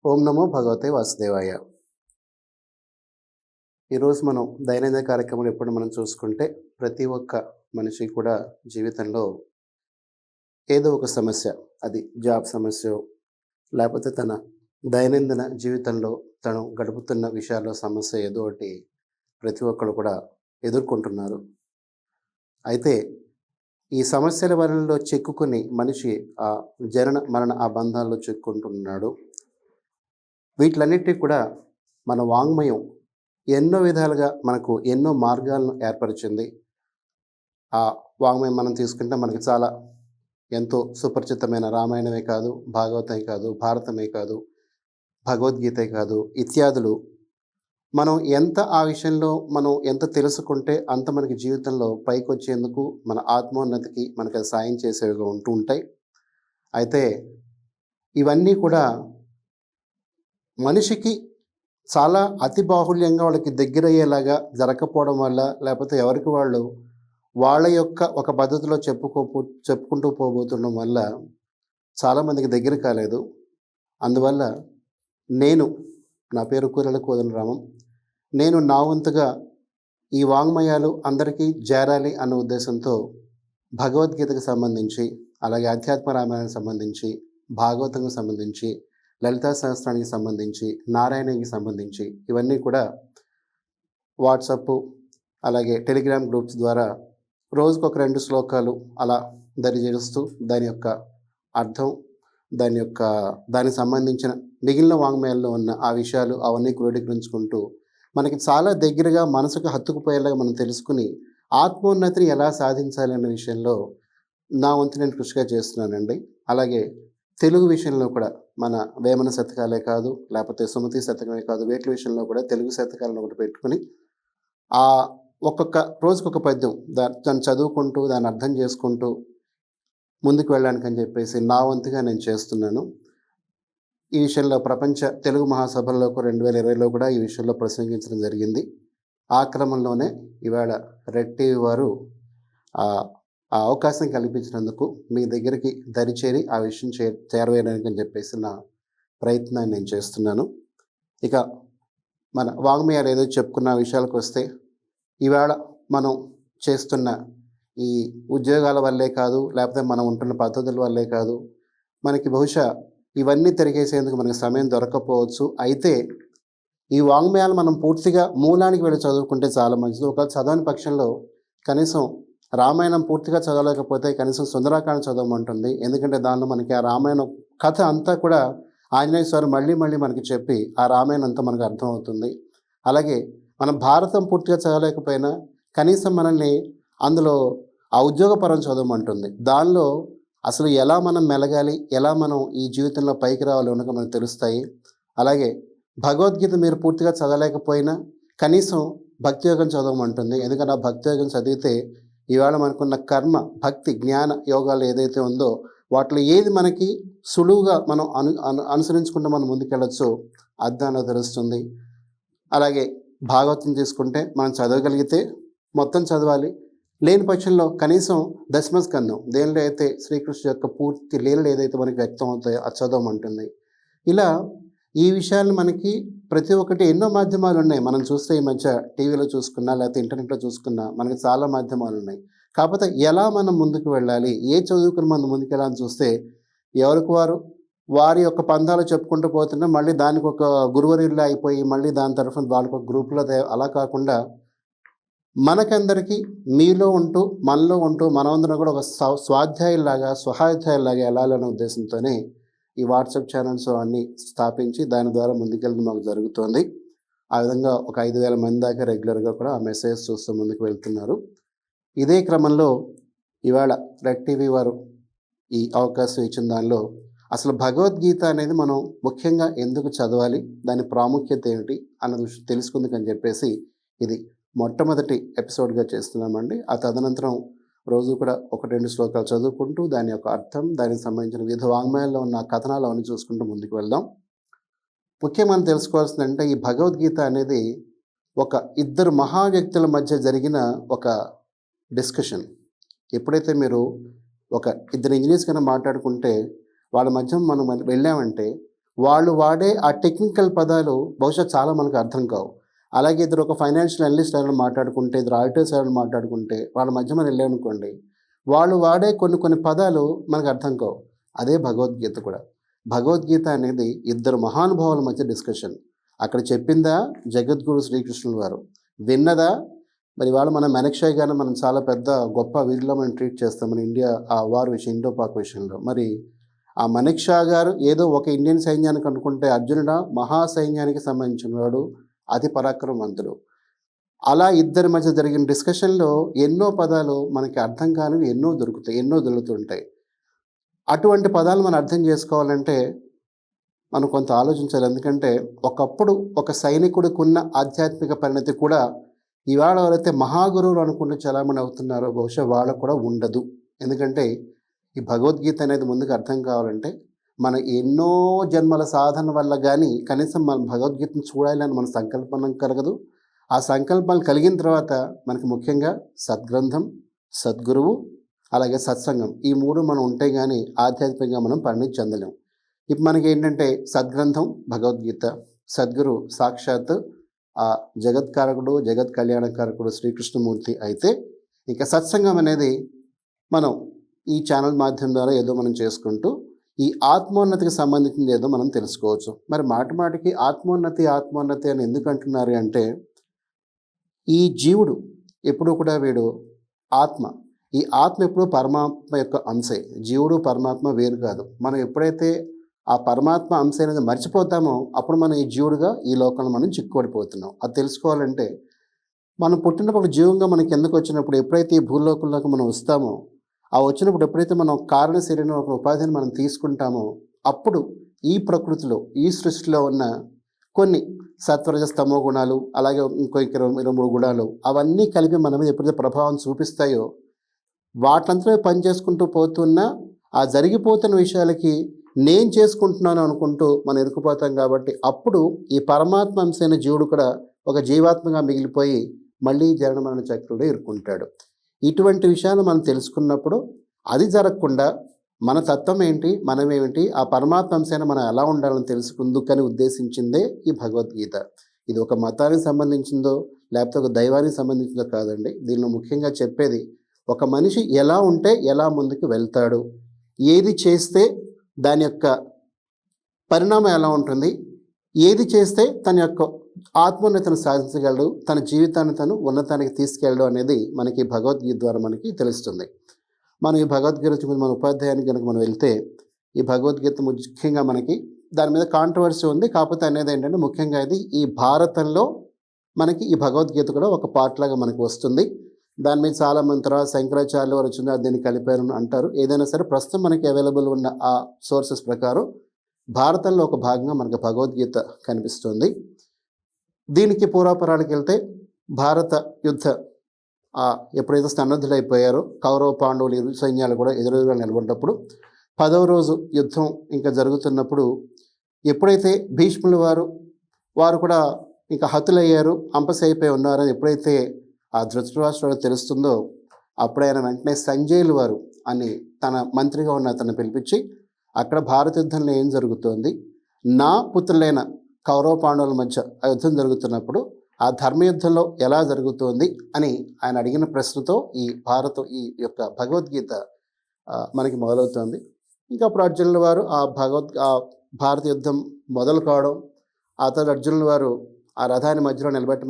ఓం నమో భగవతే వాసుదేవాయ. ఈరోజు మనం దైనందిన కార్యక్రమాలు ఎప్పుడు మనం చూసుకుంటే ప్రతి ఒక్క మనిషి కూడా జీవితంలో ఏదో ఒక సమస్య, అది జాబ్ సమస్య, లేకపోతే తన దైనందిన జీవితంలో తను గడుపుతున్న విషయాల్లో సమస్య ఏదో ఒకటి ప్రతి ఒక్కరు కూడా ఎదుర్కొంటున్నారు. అయితే ఈ సమస్యల వలలో చిక్కుకొని మనిషి ఆ జనన మరణ ఆ బంధాల్లో చిక్కుంటున్నాడు. వీటిలన్నిటికీ కూడా మన వాంగ్మయం ఎన్నో విధాలుగా మనకు ఎన్నో మార్గాలను ఏర్పరిచింది. ఆ వాంగ్మయం మనం తీసుకుంటే మనకి చాలా ఎంతో సుపరిచితమైన రామాయణమే కాదు, భాగవతమే కాదు, భారతమే కాదు, భగవద్గీతే కాదు, ఇత్యాదులు మనం ఆ విషయంలో మనం ఎంత తెలుసుకుంటే అంత మనకి జీవితంలో పైకొచ్చేందుకు, మన ఆత్మోన్నతికి మనకు అది సాయం చేసేవిగా ఉంటూ ఉంటాయి. అయితే ఇవన్నీ కూడా మనిషికి చాలా అతి బాహుళ్యంగా వాళ్ళకి దగ్గరయ్యేలాగా జరగకపోవడం వల్ల, లేకపోతే ఎవరికి వాళ్ళు వాళ్ళ యొక్క ఒక పద్ధతిలో చెప్పుకుంటూ పోబోతుండడం వల్ల చాలామందికి దగ్గర కాలేదు. అందువల్ల నేను, నా పేరు కూరెల కోదండరామం, నేను నా వంతుగా ఈ వాంగ్మయాలు అందరికీ చేరాలి అన్న ఉద్దేశంతో భగవద్గీతకు సంబంధించి, అలాగే అధ్యాత్మ రామాయణానికి సంబంధించి, భాగవతంకి సంబంధించి, లలితా సహస్రానికి సంబంధించి, నారాయణకి సంబంధించి ఇవన్నీ కూడా వాట్సప్ అలాగే టెలిగ్రామ్ గ్రూప్స్ ద్వారా రోజుకొక 2 శ్లోకాలు అలా దరిచేరుస్తూ దాని యొక్క అర్థం, దానికి సంబంధించిన మిగిలిన వాంగ్మయాల్లో ఉన్న ఆ విషయాలు అవన్నీ క్రోడీకరించుకుంటూ మనకి చాలా దగ్గరగా మనసుకు హత్తుకుపోయేలాగా మనం తెలుసుకుని ఆత్మోన్నతిని ఎలా సాధించాలి అనే విషయంలో నా వంతు నేను కృషిగా చేస్తున్నానండి. అలాగే తెలుగు విషయంలో కూడా మన వేమన శతకాలే కాదు, లేకపోతే సుమతి శతకమే కాదు, వేట్ల విషయంలో కూడా తెలుగు శతకాలను ఒకటి పెట్టుకుని ఆ ఒక్కొక్క రోజుకొక పద్యం దాన్ని చదువుకుంటూ దాన్ని అర్థం చేసుకుంటూ ముందుకు వెళ్ళడానికి అని చెప్పేసి నా వంతుగా నేను చేస్తున్నాను. ఈ విషయంలో ప్రపంచ తెలుగు మహాసభల్లో 2020లో కూడా ఈ విషయంలో ప్రసంగించడం జరిగింది. ఆ క్రమంలోనే ఇవాళ రెడ్ టీవీ వారు ఆ అవకాశం కల్పించినందుకు మీ దగ్గరికి దరిచేరి ఆ విషయం చేరవేయడానికి అని చెప్పేసి నా ప్రయత్నాన్ని నేను చేస్తున్నాను. ఇక మన వాంగ్మయాలు ఏదో చెప్పుకున్న విషయాలకు వస్తే, ఇవాళ మనం చేస్తున్న ఈ ఉద్యోగాల వల్లే కాదు, లేకపోతే మనం ఉంటున్న పద్ధతుల వల్లే కాదు, మనకి బహుశా ఇవన్నీ తిరిగేసేందుకు మనకి సమయం దొరకకపోవచ్చు. అయితే ఈ వాంగ్మయాలు మనం పూర్తిగా మూలానికి వెళ్ళి చదువుకుంటే చాలా మంచిది. ఒకవేళ చదవని పక్షంలో కనీసం రామాయణం పూర్తిగా చదవలేకపోతే కనీసం సుందరాకాండ చదవమంటుంది. ఎందుకంటే దానిలో మనకి ఆ రామాయణం కథ అంతా కూడా ఆంజనేయ స్వామి మళ్ళీ మనకి చెప్పి ఆ రామాయణం అంతా మనకు అర్థమవుతుంది. అలాగే మనం భారతం పూర్తిగా చదవలేకపోయినా కనీసం మనల్ని అందులో ఆ ఉద్యోగపరం చదవమంటుంది. దానిలో అసలు ఎలా మనం మెలగాలి, ఎలా మనం ఈ జీవితంలో పైకి రావాలి కనుక మనకు తెలుస్తాయి. అలాగే భగవద్గీత మీరు పూర్తిగా చదవలేకపోయినా కనీసం భక్తి యోగం చదవమంటుంది. ఎందుకంటే ఆ భక్తి యోగం చదివితే ఇవాళ మనకున్న కర్మ, భక్తి, జ్ఞాన యోగాలు ఏదైతే ఉందో వాటిలో ఏది మనకి సులువుగా మనం అనుసరించుకుంటూ మనం ముందుకెళ్ళొచ్చో అది దానిలో తెలుస్తుంది. అలాగే భాగవతం తీసుకుంటే మనం చదవగలిగితే మొత్తం చదవాలి. లేని పక్షంలో కనీసం దశమస్కందం, దేనిలో అయితే శ్రీకృష్ణ యొక్క పూర్తి లీలలు ఏదైతే మనకి వ్యక్తం అవుతాయో అది చదవమంటుంది. ఇలా ఈ విషయాలు మనకి ప్రతి ఒక్కటి ఎన్నో మాధ్యమాలు ఉన్నాయి. మనం చూస్తే ఈ మధ్య టీవీలో చూసుకున్నా, లేకపోతే ఇంటర్నెట్లో చూసుకున్నా మనకి చాలా మాధ్యమాలు ఉన్నాయి. కాకపోతే ఎలా మనం ముందుకు వెళ్ళాలి, చదువుకుని మనం ముందుకెళ్ళాలని చూస్తే ఎవరికి వారి యొక్క పందాలు చెప్పుకుంటూ పోతున్నా మళ్ళీ దానికి ఒక గురువరిల్లా అయిపోయి మళ్ళీ దాని తరఫున వాళ్ళకి ఒక గ్రూపులో అలా కాకుండా మనకందరికీ మీలో ఉంటూ మనలో ఉంటూ మనమందరం కూడా ఒక స్వాధ్యాయుల్లాగా స్వహాధ్యాయుల్లాగా వెళ్ళాలనే ఉద్దేశంతోనే ఈ వాట్సాప్ ఛానల్స్ అన్నీ స్థాపించి దాని ద్వారా ముందుకెళ్ళడం మాకు జరుగుతోంది. ఆ విధంగా ఒక 5,000 మంది దాకా రెగ్యులర్గా కూడా ఆ మెసేజ్ చూస్తూ ముందుకు వెళ్తున్నారు. ఇదే క్రమంలో ఇవాళ రెడ్ టీవీ వారు ఈ అవకాశం ఇచ్చిన దానిలో అసలు భగవద్గీత అనేది మనం ముఖ్యంగా ఎందుకు చదవాలి, దాని ప్రాముఖ్యత ఏమిటి అన్న విషయం తెలుసుకుందుకని చెప్పేసి ఇది మొట్టమొదటి ఎపిసోడ్గా చేస్తున్నామండి. ఆ తదనంతరం రోజు కూడా 1-2 శ్లోకాలు చదువుకుంటూ దాని యొక్క అర్థం, దానికి సంబంధించిన వివిధ వాంగ్మయాల్లో ఉన్న కథనాలు అవన్నీ చూసుకుంటూ ముందుకు వెళ్దాం. ముఖ్యంగా మనం తెలుసుకోవాల్సిందంటే ఈ భగవద్గీత అనేది ఒక ఇద్దరు మహా వ్యక్తుల మధ్య జరిగిన ఒక డిస్కషన్. ఎప్పుడైతే మీరు ఒక ఇద్దరు ఇంజనీర్స్ కన్నా మాట్లాడుకుంటే వాళ్ళ మధ్య మనం వెళ్ళామంటే వాళ్ళు వాడే ఆ టెక్నికల్ పదాలు బహుశా చాలా మనకు అర్థం కావు. అలాగే ఇద్దరు ఒక ఫైనాన్షియల్ అనలిస్ట్ ఎవరైనా మాట్లాడుకుంటే, ఇద్దరు ఆడిటర్స్ ఎవరైనా మాట్లాడుకుంటే, వాళ్ళ మధ్య మనం వెళ్ళామనుకోండి, వాళ్ళు వాడే కొన్ని పదాలు మనకు అర్థం కావు. అదే భగవద్గీత కూడా. భగవద్గీత అనేది ఇద్దరు మహానుభావుల మధ్య డిస్కషన్. అక్కడ చెప్పిందా జగద్గురు శ్రీకృష్ణుల వారు. విన్నదా మరి ఇవాళ మన మనక్షయ్ గారిని మనం చాలా పెద్ద గొప్ప వీరులా మనం ట్రీట్ చేస్తాం మన ఇండియా ఆ వార్ విషయం ఇండో పాక్ విషయంలో. మరి ఆ మనక్షా గారు ఏదో ఒక ఇండియన్ సైన్యానికి అనుకుంటే అర్జునుడ మహాసైన్యానికి సంబంధించిన వాడు, అతి పరాక్రమవంతుడు. అలా ఇద్దరి మధ్య జరిగిన డిస్కషన్‌లో ఎన్నో పదాలు మనకి అర్థం కానివి ఎన్నో దొరుకుతాయి. ఎన్నో దొరుకుతుంటాయి. అటువంటి పదాలు మనం అర్థం చేసుకోవాలంటే మనం కొంత ఆలోచించాలి. ఎందుకంటే ఒకప్పుడు ఒక సైనికుడికున్న ఆధ్యాత్మిక పరిణతి కూడా ఇవాళ ఎవరైతే మహాగురువులు అనుకుంటూ చలామణి అవుతున్నారో బహుశా వాళ్ళకు కూడా ఉండదు. ఎందుకంటే ఈ భగవద్గీత అనేది ముందుకు అర్థం కావాలంటే మన ఎన్నో జన్మల సాధన వల్ల కానీ కనీసం మనం భగవద్గీతను చూడాలని మన సంకల్పం కలగదు. ఆ సంకల్పాలు కలిగిన తర్వాత మనకి ముఖ్యంగా సద్గ్రంథం, సద్గురువు, అలాగే సత్సంగం ఈ 3 మనం ఉంటే గానీ ఆధ్యాత్మికంగా మనం పరిణతి చెందలేం. ఇప్పుడు మనకేంటంటే సద్గ్రంథం భగవద్గీత, సద్గురు సాక్షాత్ ఆ జగత్కారకుడు, జగత్ కళ్యాణకారకుడు శ్రీకృష్ణమూర్తి అయితే, ఇక సత్సంగం అనేది మనం ఈ ఛానల్ మాధ్యమం ద్వారా ఏదో మనం చేసుకుంటూ ఈ ఆత్మోన్నతికి సంబంధించింది ఏదో మనం తెలుసుకోవచ్చు. మరి మాటికి ఆత్మోన్నతి అని ఎందుకు అంటున్నారు అంటే, ఈ జీవుడు ఎప్పుడూ కూడా వీడు ఆత్మ. ఈ ఆత్మ ఎప్పుడూ పరమాత్మ యొక్క అంశే. జీవుడు పరమాత్మ వేరు కాదు. మనం ఎప్పుడైతే ఆ పరమాత్మ అంశ అనేది మర్చిపోతామో అప్పుడు మనం ఈ జీవుడుగా ఈ లోకంలో మనం చిక్కుపడిపోతున్నాం. అది తెలుసుకోవాలంటే మనం పుట్టినప్పుడు జీవంగా మనకి ఎందుకు వచ్చినప్పుడు ఎప్పుడైతే ఈ భూలోకంలోకి మనం వస్తామో ఆ వచ్చినప్పుడు ఎప్పుడైతే మనం కారణ శరీరం ఒక ఉపాధిని మనం తీసుకుంటామో అప్పుడు ఈ ప్రకృతిలో ఈ సృష్టిలో ఉన్న కొన్ని సత్వరజ స్తమో గుణాలు అలాగే ఇంకో 23 గుణాలు అవన్నీ కలిపి మన మీద ఎప్పుడైతే ప్రభావం చూపిస్తాయో వాటంతా పని చేసుకుంటూ పోతున్న ఆ జరిగిపోతున్న విషయాలకి నేను చేసుకుంటున్నాను అనుకుంటూ మనం ఇరుక్కుపోతాం. కాబట్టి అప్పుడు ఈ పరమాత్మ అంశైన జీవుడు కూడా ఒక జీవాత్మగా మిగిలిపోయి మళ్ళీ జనన మరణ చక్రంలో ఇరుక్కుంటాడు. ఇటువంటి విషయాలు మనం తెలుసుకున్నప్పుడు అది జరగకుండా మన తత్వం ఏంటి, మనమేమిటి, ఆ పరమాత్మ అంశైన మనం ఎలా ఉండాలని తెలుసుకుందుకని ఉద్దేశించిందే ఈ భగవద్గీత. ఇది ఒక మతానికి సంబంధించిందో లేకపోతే ఒక దైవానికి సంబంధించిందో కాదండి. దీనిలో ముఖ్యంగా చెప్పేది ఒక మనిషి ఎలా ఉంటే ఎలా ముందుకు వెళ్తాడు, ఏది చేస్తే దాని యొక్క పరిణామం ఎలా ఉంటుంది, ఏది చేస్తే తన యొక్క ఆత్మోన్నతిని సాధించగలడు, తన జీవితాన్ని తను ఉన్నతానికి తీసుకెళ్ళడం అనేది మనకి భగవద్గీత ద్వారా మనకి తెలుస్తుంది. మనం ఈ భగవద్గీత మన ఉపాధ్యాయానికి కనుక మనం వెళ్తే ఈ భగవద్గీత ముఖ్యంగా మనకి దాని మీద కాంట్రవర్సీ ఉంది. కాకపోతే అనేది ఏంటంటే ముఖ్యంగా ఇది ఈ భారతంలో మనకి ఈ భగవద్గీత కూడా ఒక పార్ట్ లాగా మనకి వస్తుంది. దాని మీద చాలామంది తర్వాత శంకరాచార్యులు వారు వచ్చిన దీన్ని కలిపారు అంటారు. ఏదైనా సరే ప్రస్తుతం మనకి అవైలబుల్ ఉన్న ఆ సోర్సెస్ ప్రకారం భారతంలో ఒక భాగంగా మనకు భగవద్గీత కనిపిస్తుంది. దీనికి పూర్వాపరాలకు వెళ్తే భారత యుద్ధ ఎప్పుడైతే సన్నద్ధులైపోయారో కౌరవ పాండవులు ఇరు సైన్యాలు కూడా ఎదురుగా నిలబడ్డప్పుడు 10వ రోజు యుద్ధం ఇంకా జరుగుతున్నప్పుడు ఎప్పుడైతే భీష్ముల వారు కూడా ఇంకా హతులయ్యారు, అంపసి అయిపోయి ఉన్నారని ఎప్పుడైతే ఆ ధృతరాష్ట్రుడు తెలుస్తుందో అప్పుడు ఆయన వెంటనే సంజయులు వారు అని తన మంత్రిగా ఉన్న అతన్ని పిలిపించి అక్కడ భారత యుద్ధంలో ఏం జరుగుతోంది, నా పుత్రులైన కౌరవ పాండవుల మధ్య ఆ యుద్ధం జరుగుతున్నప్పుడు ఆ ధర్మయుద్ధంలో ఎలా జరుగుతోంది అని ఆయన అడిగిన ప్రశ్నతో ఈ యొక్క భగవద్గీత మనకి మొదలవుతోంది. ఇంకా అప్పుడు అర్జునుల వారు ఆ భారత యుద్ధం మొదలు కావడం, ఆ తర్వాత అర్జునుల వారు ఆ రథాన్ని మధ్యలో నిలబెట్టమని